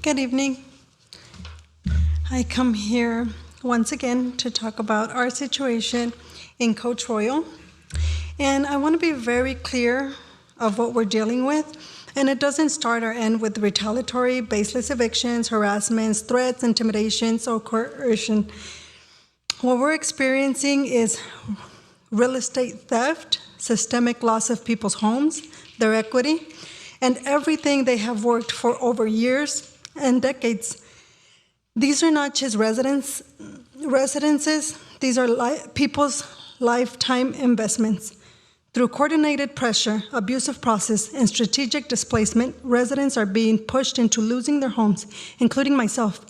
Good evening. I come here once again to talk about our situation in Coach Royal. And I want to be very clear of what we're dealing with. And it doesn't start or end with retaliatory, baseless evictions, harassments, threats, intimidations, or coercion. What we're experiencing is real estate theft, systemic loss of people's homes, their equity, and everything they have worked for over years and decades. These are not just residences, these are people's lifetime investments. Through coordinated pressure, abusive process, and strategic displacement, residents are being pushed into losing their homes, including myself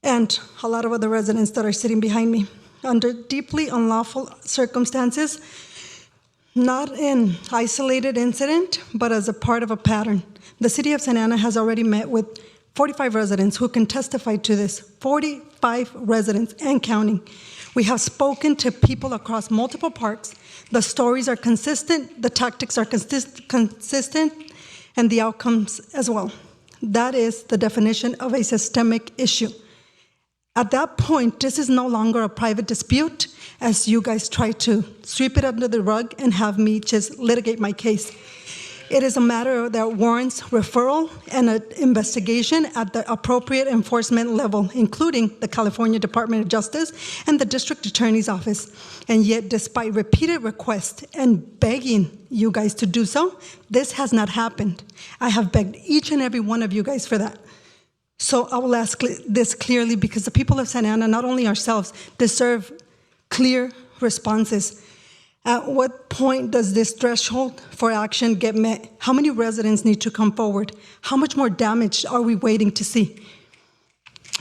and a lot of other residents that are sitting behind me, under deeply unlawful circumstances, not an isolated incident, but as a part of a pattern. The city of Santa Ana has already met with 45 residents who can testify to this, 45 residents and counting. We have spoken to people across multiple parks. The stories are consistent, the tactics are consistent, and the outcomes as well. That is the definition of a systemic issue. At that point, this is no longer a private dispute, as you guys try to sweep it under the rug and have me just litigate my case. It is a matter that warrants referral and an investigation at the appropriate enforcement level, including the California Department of Justice and the District Attorney's Office. And yet, despite repeated requests and begging you guys to do so, this has not happened. I have begged each and every one of you guys for that. So I will ask this clearly, because the people of Santa Ana, not only ourselves, deserve clear responses. At what point does this threshold for action get met? How many residents need to come forward? How much more damage are we waiting to see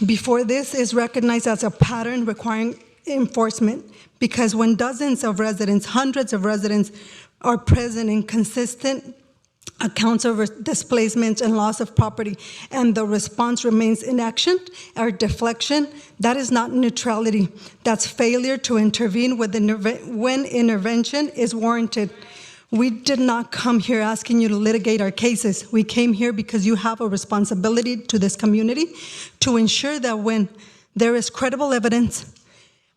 before this is recognized as a pattern requiring enforcement? Because when dozens of residents, hundreds of residents are present in consistent accounts of displacement and loss of property, and the response remains inaction or deflection, that is not neutrality. That's failure to intervene when intervention is warranted. We did not come here asking you to litigate our cases. We came here because you have a responsibility to this community to ensure that when there is credible evidence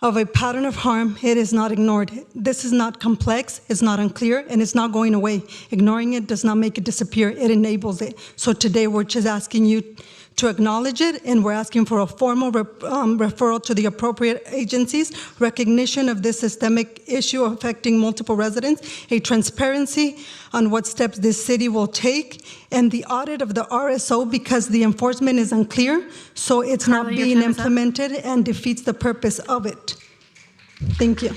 of a pattern of harm, it is not ignored. This is not complex, it's not unclear, and it's not going away. Ignoring it does not make it disappear, it enables it. So today we're just asking you to acknowledge it, and we're asking for a formal referral to the appropriate agencies, recognition of this systemic issue affecting multiple residents, a transparency on what steps this city will take, and the audit of the RSO, because the enforcement is unclear, so it's Karla, not being implemented and defeats the purpose of it. Thank you.